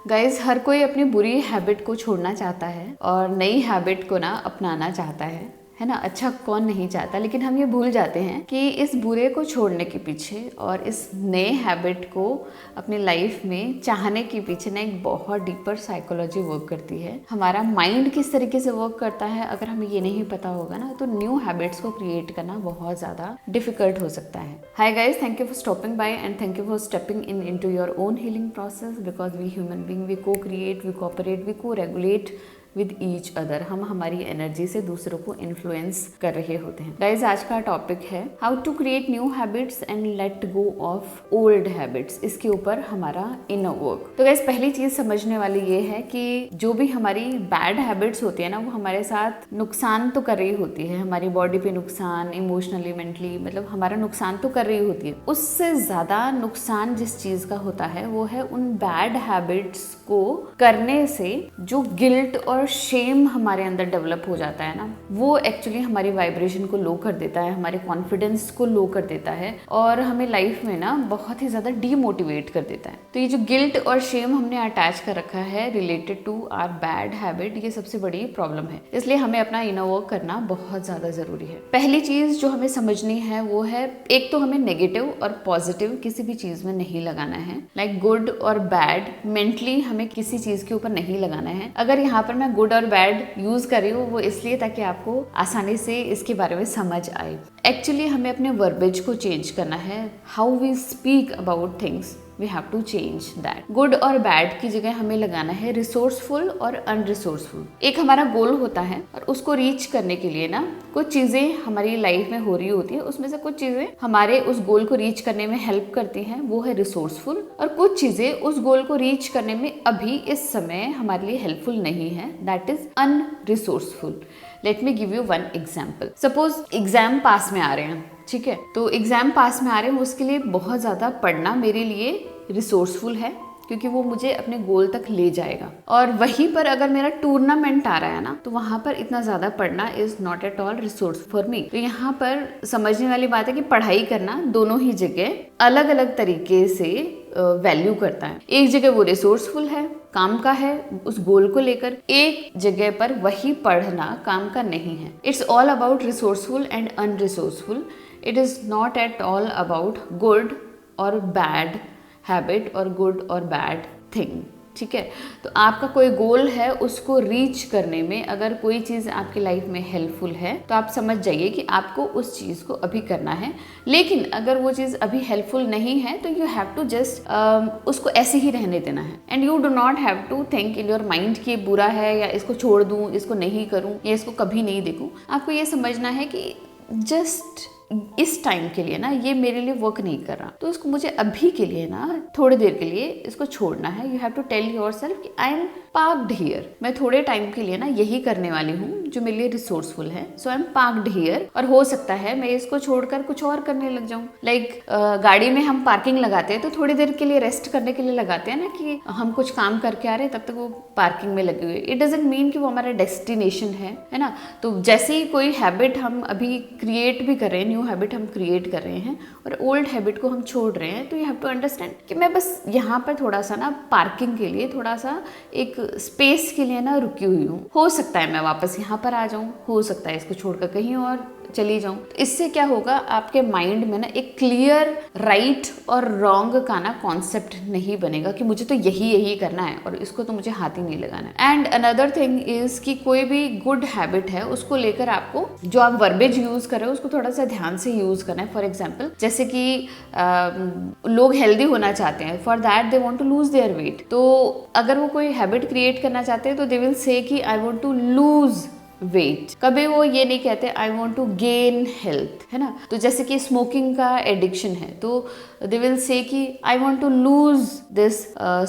Guys, हर कोई अपनी बुरी हैबिट को छोड़ना चाहता है और नई हैबिट को ना अपनाना चाहता है ना। अच्छा कौन नहीं चाहता, लेकिन हम ये भूल जाते हैं कि इस बुरे को छोड़ने के पीछे और इस नए हैबिट को अपनी लाइफ में चाहने के पीछे ना एक बहुत डीपर साइकोलॉजी वर्क करती है। हमारा माइंड किस तरीके से वर्क करता है, अगर हमें ये नहीं पता होगा ना तो न्यू हैबिट्स को क्रिएट करना बहुत ज़्यादा डिफिकल्ट हो सकता है। Hi guys, thank you for stopping by and thank you for stepping into your own healing process, because we human being, we co create, we cooperate, we co regulate with each other. हम हमारी energy से दूसरों को influence कर रहे होते हैं। Guys, आज का टॉपिक है how to create new habits and let go of old habits. इसके ऊपर हमारा इनर वर्क। तो गाइज, पहली चीज समझने वाली ये है कि जो भी हमारी बैड हैबिट्स होती है ना, वो हमारे साथ नुकसान तो कर रही होती है, हमारी बॉडी पे नुकसान, इमोशनली, मेंटली, मतलब हमारा नुकसान तो कर रही होती है। उससे ज्यादा नुकसान जिस चीज का होता है वो है उन बैड हैबिट्स को करने से जो गिल्ट और शेम हमारे अंदर डेवलप हो जाता है ना, वो एक्चुअली हमारी वाइब्रेशन को लो कर देता है, हमारे कॉन्फिडेंस को लो कर देता है और हमें लाइफ में ना बहुत ही ज्यादा डीमोटिवेट कर देता है। तो ये जो गिल्ट और शेम हमने अटैच कर रखा है related to our bad habit, ये सबसे बड़ी प्रॉब्लम है। इसलिए हमें अपना इनर वर्क करना बहुत ज्यादा जरूरी है। पहली चीज जो हमें समझनी है वो है, एक तो हमें नेगेटिव और पॉजिटिव किसी भी चीज में नहीं लगाना है। लाइक गुड और बैड मेंटली हमें किसी चीज के ऊपर नहीं लगाना है। अगर यहाँ पर मैं गुड और बैड यूज कर रही हूँ वो इसलिए ताकि आपको आसानी से इसके बारे में समझ आए। एक्चुअली हमें अपने वर्बेज को चेंज करना है। How we speak about things, we have to change that. Good और बैड की जगह हमें लगाना है रिसोर्सफुल और अनरिसोर्सफुल। एक हमारा गोल होता है और उसको रीच करने के लिए ना कुछ चीजें हमारी लाइफ में हो रही होती है, उसमें से कुछ चीजें हमारे उस गोल को रीच करने में हेल्प करती हैं, वो है रिसोर्सफुल, और कुछ चीजें उस गोल को रीच करने में अभी इस समय हमारे लिए हेल्पफुल नहीं है, that is unresourceful. Let me give you one example. Suppose exam पास में आ रहे हैं, ठीक है, तो एग्जाम पास में आ रहे हैं, उसके लिए बहुत ज़्यादा पढ़ना मेरे लिए रिसोर्सफुल है क्योंकि वो मुझे अपने गोल तक ले जाएगा। और वहीं पर अगर मेरा टूर्नामेंट आ रहा है ना, तो वहाँ पर इतना ज़्यादा पढ़ना is not at all resource for me. तो यहाँ पर समझने वाली बात है कि पढ़ाई करना दोनों ही जगह अलग अलग तरीके से वैल्यू करता है। एक जगह वो रिसोर्सफुल है, काम का है उस गोल को लेकर, एक जगह पर वही पढ़ना काम का नहीं है। It's all about resourceful and unresourceful. It is not at all about good और बैड हैबिट और गुड और बैड थिंग, ठीक है। तो आपका कोई गोल है, उसको रीच करने में अगर कोई चीज़ आपकी लाइफ में हेल्पफुल है तो आप समझ जाइए कि आपको उस चीज़ को अभी करना है। लेकिन अगर वो चीज़ अभी हेल्पफुल नहीं है तो यू हैव टू जस्ट उसको ऐसे ही रहने देना है। And you do not have to think in your mind कि बुरा है या इसको छोड़ दूँ, इसको नहीं करूँ या इसको कभी नहीं देखूँ। आपको ये समझना है कि जस्ट इस टाइम के लिए ना ये मेरे लिए वर्क नहीं कर रहा, तो इसको मुझे अभी के लिए ना थोड़ी देर के लिए इसको छोड़ना है। You have to tell yourself कि आई एम पार्क्ड हियर। मैं थोड़े टाइम के लिए ना यही करने वाली हूँ जो मेरे लिए रिसोर्सफुल है, सो आई एम पार्क्ड हियर। और हो सकता है मैं इसको छोड़कर कुछ और करने लग जाऊँ। लाइक गाड़ी में हम पार्किंग लगाते हैं तो थोड़ी देर के लिए रेस्ट करने के लिए लगाते हैं ना, कि हम कुछ काम करके आ रहे हैं तब तक वो पार्किंग में लगे हुए। इट डजंट मीन कि वो हमारा डेस्टिनेशन है ना। तो जैसे ही कोई हैबिट हम अभी क्रिएट भी कर रहे हैं, न्यू हैबिट हम क्रिएट कर रहे हैं और ओल्ड हैबिट को हम छोड़ रहे हैं, तो यू हैव टू अंडरस्टैंड कि मैं बस यहाँ पर थोड़ा सा ना पार्किंग के लिए, थोड़ा सा एक स्पेस के लिए ना रुकी हुई हूँ। हो सकता है मैं वापस यहाँ पर आ जाऊँ, हो सकता है इसको छोड़कर कहीं और चली जाऊं। तो इससे क्या होगा, आपके माइंड में ना एक क्लियर राइट और रॉन्ग का ना कॉन्सेप्ट नहीं बनेगा कि मुझे तो यही करना है और इसको तो मुझे हाथ ही नहीं लगाना है। एंड अनदर थिंग इज कि कोई भी गुड हैबिट है उसको लेकर आपको जो आप वर्बेज यूज कर रहे हो उसको थोड़ा सा ध्यान से यूज करना है। फॉर एग्जाम्पल, जैसे कि लोग हेल्दी होना चाहते हैं, for that they want to lose their weight. तो अगर वो कोई हैबिट क्रिएट करना चाहते हैं तो दे विल से कि I want to lose weight. कभी वो ये नहीं कहते I want to gain health, है ना। तो जैसे कि स्मोकिंग का एडिक्शन है तो दे विल से कि I want to lose this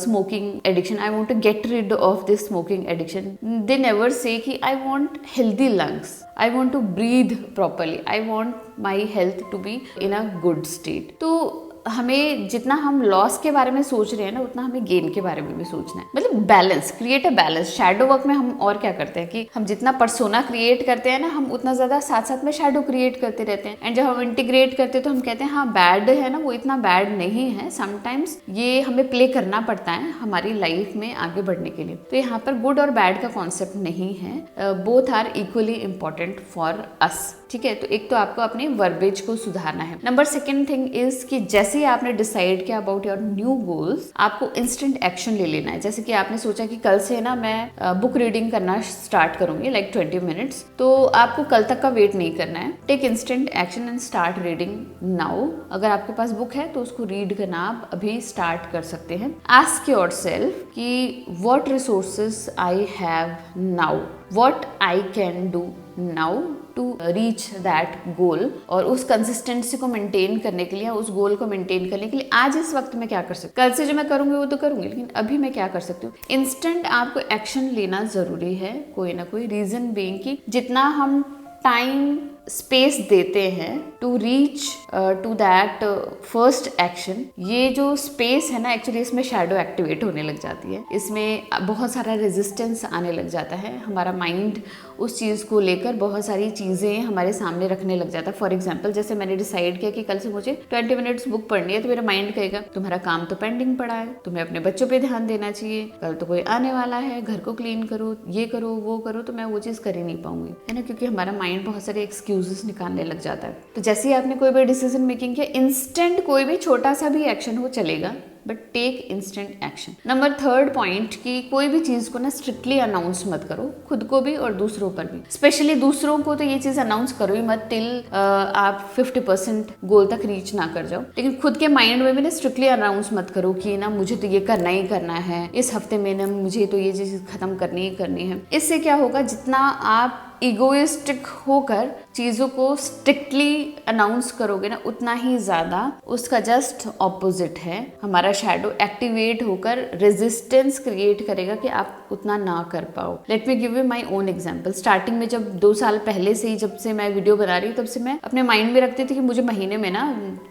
smoking addiction, I want to get rid of this smoking addiction. They never say कि I want healthy lungs, I want to breathe properly, I want my health to be in a good state. तो हमें जितना हम loss के बारे में सोच रहे हैं ना, उतना हमें गेन के बारे में भी सोचना है। मतलब balance, create a balance. Shadow work में हम और क्या करते हैं कि हम जितना पर्सोना क्रिएट करते हैं ना, हम उतना ज्यादा साथ साथ में शैडो क्रिएट करते रहते हैं। एंड जब हम इंटीग्रेट करते हैं तो हम कहते हैं हाँ बैड है ना, वो इतना बैड नहीं है। समटाइम्स ये हमें प्ले करना पड़ता है हमारी लाइफ में आगे बढ़ने के लिए। तो यहाँ पर गुड और बैड का कॉन्सेप्ट नहीं है, both are equally important for us. ठीक है, तो एक तो आपको अपने वर्बेज को सुधारना है। नंबर सेकेंड थिंग इज कि जैसे ही आपने डिसाइड किया अबाउट योर न्यू गोल्स, आपको इंस्टेंट एक्शन ले लेना है। जैसे कि आपने सोचा कि कल से ना मैं बुक रीडिंग करना स्टार्ट करूंगी लाइक 20 मिनट्स, तो आपको कल तक का वेट नहीं करना है। Take instant action and start reading now. अगर आपके पास बुक है तो उसको रीड करना आप अभी स्टार्ट कर सकते हैं। आस्क योरसेल्फ कि what resources I have now, what I can do now to reach that goal. और उस कंसिस्टेंसी को मेंटेन करने के लिए, उस गोल को मेंटेन करने के लिए आज इस वक्त में क्या कर सकती हूँ। कल से जो मैं करूंगी वो तो करूंगी, लेकिन अभी मैं क्या कर सकती हूँ। इंस्टेंट आपको एक्शन लेना जरूरी है, कोई ना कोई। रीजन बीइंग कि जितना हम टाइम स्पेस देते हैं to reach to that first action, ये जो स्पेस है ना, एक्चुअली इसमें शैडो एक्टिवेट होने लग जाती है। इसमें बहुत सारा रेजिस्टेंस आने लग जाता है। हमारा माइंड उस चीज़ को लेकर बहुत सारी चीज़ें हमारे सामने रखने लग जाता है। फॉर एग्जाम्पल, जैसे मैंने डिसाइड किया कि कल से मुझे 20 मिनट्स बुक पढ़नी है, तो मेरा माइंड कहेगा तुम्हारा काम तो पेंडिंग पड़ा है, तुम्हें अपने बच्चों पे ध्यान देना चाहिए, कल तो कोई आने वाला है, घर को क्लीन करो, ये करो वो करो। तो मैं वो चीज़ कर ही नहीं पाऊंगी, है ना, क्योंकि हमारा माइंड बहुत सारे एक्सक्यूजेस निकालने लग जाता है। तो जैसे ही आपने कोई भी डिसीजन मेकिंग किया, इंस्टेंट कोई भी छोटा सा भी एक्शन हो चलेगा, but take instant action. Number third point कि कोई भी चीज को ना स्ट्रिक्टली अनाउंस मत करो, खुद को भी और दूसरों पर भी। स्पेशली दूसरों को तो ये चीज अनाउंस करो ही मत टिल आप 50% गोल तक रीच ना कर जाओ। लेकिन खुद के माइंड में भी ना स्ट्रिक्टली अनाउंस मत करो कि ना मुझे तो ये करना ही करना है, इस हफ्ते में ना मुझे तो ये चीज खत्म करनी ही करनी है। इससे क्या होगा, जितना आप इगोइस्टिक होकर चीज़ों को स्ट्रिक्टली अनाउंस करोगे ना, उतना ही ज़्यादा उसका जस्ट ऑपोजिट है। हमारा शैडो एक्टिवेट होकर रेजिस्टेंस क्रिएट करेगा कि आप उतना ना कर पाओ। Late me give you my own example. Starting में जब 2 साल पहले से ही, जब से मैं वीडियो बना रही हूँ, तब से मैं अपने माइंड में रखती थी कि मुझे महीने में ना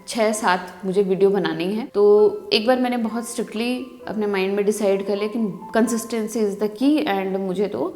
6-7 मुझे वीडियो बनानी है। तो एक बार मैंने बहुत स्ट्रिक्टली अपने माइंड में डिसाइड कर लिया कि consistency is the key, and मुझे तो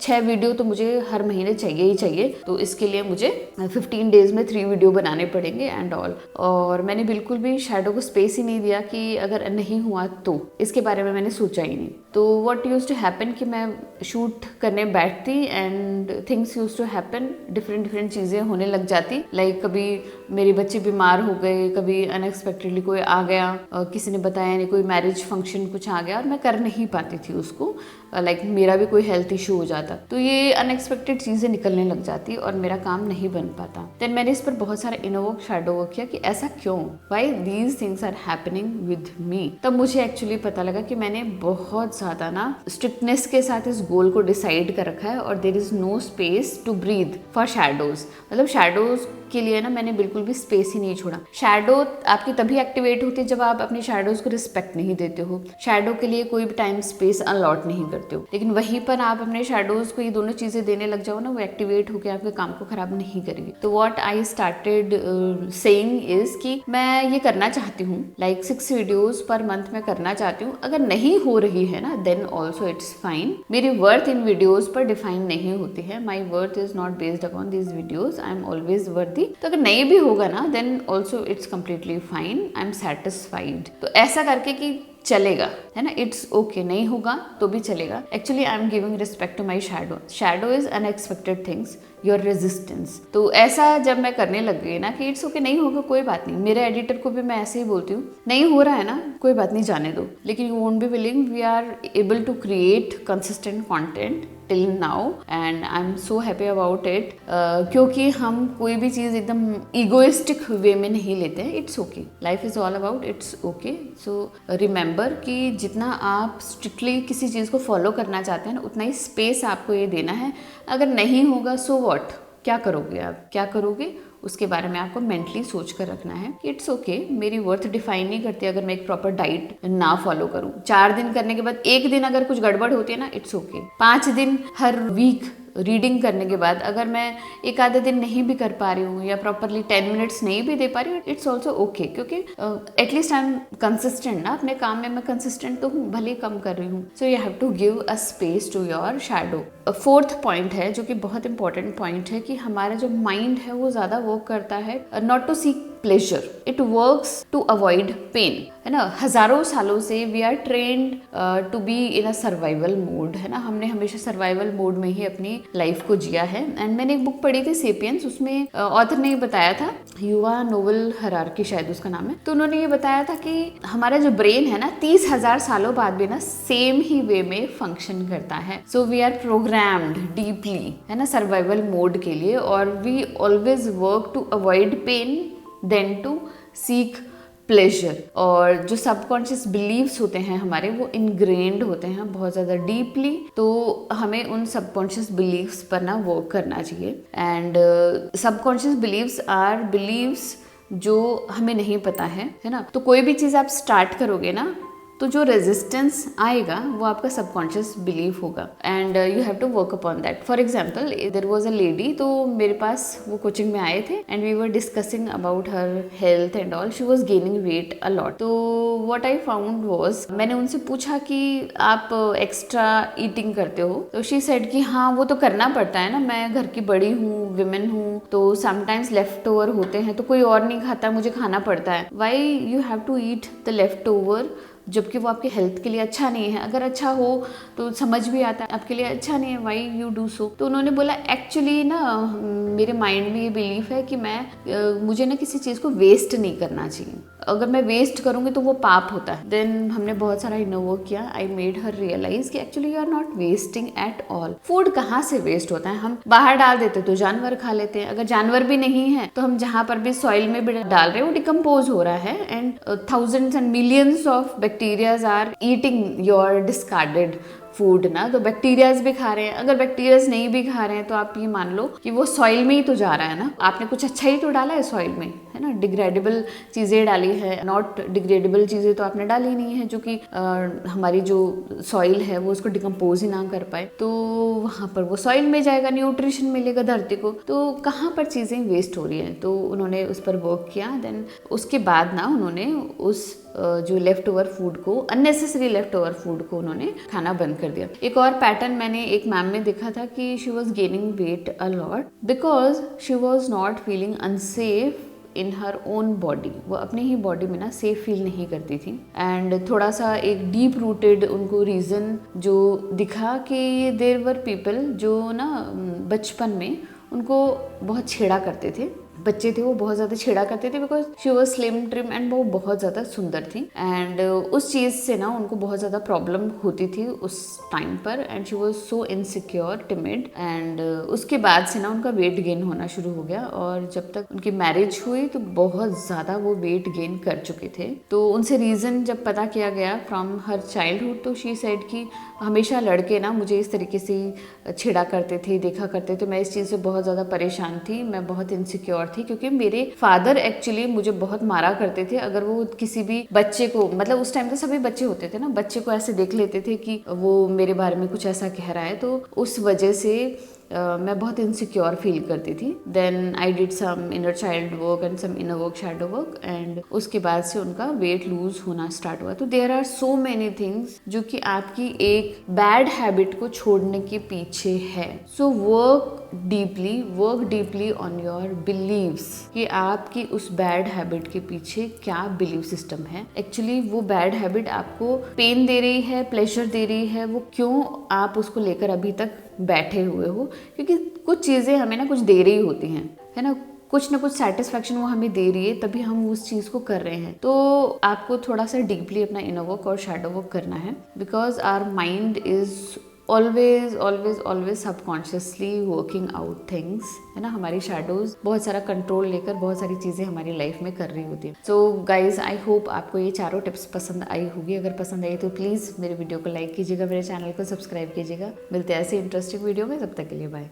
6 वीडियो तो मुझे हर महीने चाहिए ही चाहिए। तो इसके लिए मुझे 15 डेज में 3 वीडियो बनाने पड़ेंगे एंड ऑल। और मैंने बिल्कुल भी शैडो को स्पेस ही नहीं दिया कि अगर नहीं हुआ तो, इसके बारे में मैंने सोचा ही नहीं। तो व्हाट यूज्ड टू हैपन कि मैं शूट करने बैठती and things used to happen, different चीज़ें होने लग जाती। लाइक कभी मेरे बच्चे बीमार हो गए, कभी अनएक्सपेक्टेडली कोई आ गया, किसी ने बताया नहीं, कोई मैरिज फंक्शन कुछ आ गया और मैं कर नहीं पाती थी उसको। लाइक मेरा भी कोई हेल्थ इशू हो जाता, तो ये अनएक्सपेक्टेड चीज़ें निकलने लग जाती और मेरा काम नहीं बन पाता। देन मैंने इस पर बहुत सारा इनर वर्क, शैडो वर्क किया कि ऐसा क्यों, why these things are happening with me. तब मुझे एक्चुअली पता लगा कि मैंने बहुत ज़्यादा ना स्ट्रिक्टनेस के साथ इस गोल को डिसाइड कर रखा है और there is no space to breathe for shadows. मतलब शैडोज के लिए ना मैंने बिल्कुल भी स्पेस ही नहीं छोड़ा। शैडो आपकी तभी एक्टिवेट होती है जब आप अपने शैडोज को रिस्पेक्ट नहीं देते हो, शैडो के लिए कोई भी टाइम स्पेस अलॉट नहीं करते हो। लेकिन वहीं पर आप अपने शैडोज को ये दोनों चीजें देने लग जाओ ना, वो एक्टिवेट होकर आपके काम को खराब नहीं करेगी। तो what I started saying is कि मैं ये करना चाहती हूँ, लाइक 6 वीडियोज पर मंथ में करना चाहती हूँ। अगर नहीं हो रही है ना, देन ऑल्सो इट्स फाइन। मेरी वर्थ इन वीडियोज पर डिफाइन नहीं होती है। My worth is not based upon these videos, I am always worth. तो अगर नहीं भी होगा ना, then also it's completely fine, I am satisfied. तो ऐसा करके कि चलेगा, है ना, इट्स ओके। नहीं होगा तो भी चलेगा। Actually I am giving respect to my shadow. Shadow is unexpected things, your resistance. तो ऐसा जब मैं करने लग गई ना कि इट्स ओके, नहीं होगा कोई बात नहीं। मेरे एडिटर को भी मैं ऐसे ही बोलती हूँ, नहीं हो रहा है ना, कोई बात नहीं, जाने दो। लेकिन you won't be willing, we are able to create consistent content till now and I am so happy about it. क्योंकि हम कोई भी चीज़ एकदम इगोइस्टिक वे में नहीं लेते हैं। It's okay, life is all about it's okay. So remember कि जितना आप स्ट्रिक्टली किसी चीज़ को फॉलो करना चाहते हैं ना, उतना ही स्पेस आपको ये देना है। अगर नहीं होगा सो व्हाट, क्या करोगे आप, क्या करोगे उसके बारे में आपको मेंटली सोच कर रखना है कि इट्स ओके, मेरी वर्थ डिफाइन नहीं करती अगर मैं एक प्रॉपर डाइट ना फॉलो करूं। 4 दिन करने के बाद 1 दिन अगर कुछ गड़बड़ होती है ना, इट्स ओके। 5 दिन हर वीक रीडिंग करने के बाद अगर मैं एक आधे दिन नहीं भी कर पा रही हूँ या प्रॉपरली 10 मिनट्स नहीं भी दे पा रही हूँ, इट्स ऑल्सो ओके, क्योंकि एटलीस्ट आई एम कंसिस्टेंट ना, अपने काम में मैं कंसिस्टेंट तो हूँ, भले ही कम कर रही हूँ। So you have to give a space to your shadow. Fourth point है जो कि बहुत इंपॉर्टेंट पॉइंट है कि हमारा जो माइंड है वो ज़्यादा वर्क करता है not to seek pleasure, it works to avoid pain, है ना। हजारों सालों से we are trained to be in a survival mode, है ना। हमने हमेशा सर्वाइवल मोड में ही अपनी लाइफ को जिया है। एंड मैंने एक बुक पढ़ी थी सेपियंस, उसमें ऑथर ने ये बताया था, युवा नोवेल हरारकी शायद उसका नाम है, तो उन्होंने ये बताया था कि हमारा जो ब्रेन है ना 30,000 सालों बाद भी ना सेम ही वे में फंक्शन करता है। So we are programmed deeply, है ना, सर्वाइवल मोड के लिए, और we always work to avoid pain then to seek pleasure. और जो सबकॉन्शियस बिलीव्स होते हैं हमारे, वो इनग्रेन्ड होते हैं बहुत ज़्यादा डीपली, तो हमें उन सबकॉन्शियस बिलीव्स पर ना वर्क करना चाहिए। And subconscious believes are believes जो हमें नहीं पता है ना। तो कोई भी चीज़ आप स्टार्ट करोगे ना, तो जो रेजिस्टेंस आएगा वो आपका सबकॉन्शियस बिलीफ होगा, and you have to work upon that. For example there was a lady, तो मेरे पास वो कोचिंग में आए थे and we were discussing about her health and all. She was gaining weight a lot. तो what I found was, मैंने उनसे पूछा कि आप एक्स्ट्रा ईटिंग करते हो, तो शी सेड कि हाँ वो तो करना पड़ता है ना, मैं घर की बड़ी हूँ, विमेन हूँ, तो समटाइम्स लेफ्ट ओवर होते हैं तो कोई और नहीं खाता, मुझे खाना पड़ता है। Why you have to eat the left over, जबकि वो आपके हेल्थ के लिए अच्छा नहीं है। अगर अच्छा हो तो समझ भी आता है, आपके लिए अच्छा नहीं है, वाई यू डू सो। तो उन्होंने बोला एक्चुअली ना मेरे माइंड में ये बिलीफ है कि मुझे ना किसी चीज़ को वेस्ट नहीं करना चाहिए, अगर मैं वेस्ट करूँगी तो वो पाप होता है। देन हमने बहुत सारा इनर वर्क किया, आई मेड हर रियलाइज कि actually you are not wasting at all. Food कहाँ से वेस्ट होता है, हम बाहर डाल देते तो जानवर खा लेते हैं, अगर जानवर भी नहीं है तो हम जहाँ पर भी सॉइल में भी डाल रहे हैं वो डिकम्पोज हो रहा है, and thousands and millions of bacterias are eating your discarded food ना। तो बैक्टीरियाज भी खा रहे हैं, अगर बैक्टीरियाज नहीं भी खा रहे हैं तो आप ये मान लो कि वो सॉइल में ही तो जा रहा है ना, आपने कुछ अच्छा ही तो डाला है सॉइल में, है ना। डिग्रेडेबल चीज़ें डाली है, नॉट डिग्रेडेबल चीज़ें तो आपने डाली नहीं है जो कि हमारी जो सॉइल है वो उसको डिकम्पोज ही ना कर पाए, तो वहाँ पर वो सॉइल में जाएगा, न्यूट्रिशन मिलेगा धरती को, तो कहाँ पर चीज़ें वेस्ट हो रही हैं। तो उन्होंने उस पर वर्क किया। देन उसके बाद ना उन्होंने उस जो लेफ्ट ओवर फूड को, अननेसेसरी लेफ्ट ओवर फूड को उन्होंने खाना बंद कर दिया। एक और पैटर्न मैंने एक मैम में देखा था कि she was gaining weight a lot because she was not feeling unsafe in her own body. वो अपनी ही बॉडी में ना सेफ फील नहीं करती थी। एंड थोड़ा सा एक डीप रूटेड उनको रीज़न जो दिखा कि देयर वर पीपल जो ना बचपन में उनको बहुत छेड़ा करते थे, बच्चे थे वो बहुत ज़्यादा छेड़ा करते थे because she was slim trim and वो बहुत ज़्यादा सुंदर थी। एंड उस चीज़ से ना उनको बहुत ज़्यादा प्रॉब्लम होती थी उस टाइम पर, and she was so insecure timid. And उसके बाद से ना उनका वेट गेन होना शुरू हो गया, और जब तक उनकी मैरिज हुई तो बहुत ज़्यादा वो वेट गेन कर चुके थे। तो उनसे रीज़न जब पता किया गया फ्रॉम हर चाइल्डहुड, तो शी सेड कि हमेशा लड़के ना मुझे इस तरीके से छेड़ा करते थे, देखा करते थे, मैं इस चीज़ से बहुत ज़्यादा परेशान थी, मैं बहुत इनसिक्योर थी, क्योंकि मेरे फादर एक्चुअली मुझे बहुत मारा करते थे अगर वो किसी भी बच्चे को, मतलब उस टाइम तो सभी बच्चे होते थे ना, बच्चे को ऐसे देख लेते थे कि वो मेरे बारे में कुछ ऐसा कह रहा है, तो उस वजह से मैं बहुत इनसिक्योर फील करती थी। Then I did some inner child work and some inner work, shadow work, and उसके बाद से उनका वेट लूज होना स्टार्ट हुआ। तो there are so many things जो कि आपकी एक बैड हैबिट को छोड़ने के पीछे है। So work deeply on your believes कि आपकी उस बैड हैबिट के पीछे क्या बिलीव सिस्टम है। एक्चुअली वो बैड हैबिट आपको पेन दे रही है, प्लेजर दे रही है, वो क्यों आप उसको लेकर अभी तक बैठे हुए हो, क्योंकि कुछ चीज़ें हमें ना कुछ दे रही होती हैं, है ना, कुछ ना कुछ सेटिस्फैक्शन वो हमें दे रही है, तभी हम उस चीज़ को कर रहे हैं। तो आपको थोड़ा सा डीपली अपना इनर वर्क और शैडो वर्क करना है, because our mind is always subconsciously working out things, है ना। हमारी शैडोज बहुत सारा कंट्रोल लेकर बहुत सारी चीज़ें हमारी लाइफ में कर रही होती है। सो गाइज, आई होप आपको ये चारों टिप्स पसंद आई होगी। अगर पसंद आई तो प्लीज़ मेरे वीडियो को लाइक कीजिएगा, मेरे चैनल को सब्सक्राइब कीजिएगा। मिलते हैं ऐसे इंटरेस्टिंग वीडियो में, तब तक के लिए बाय।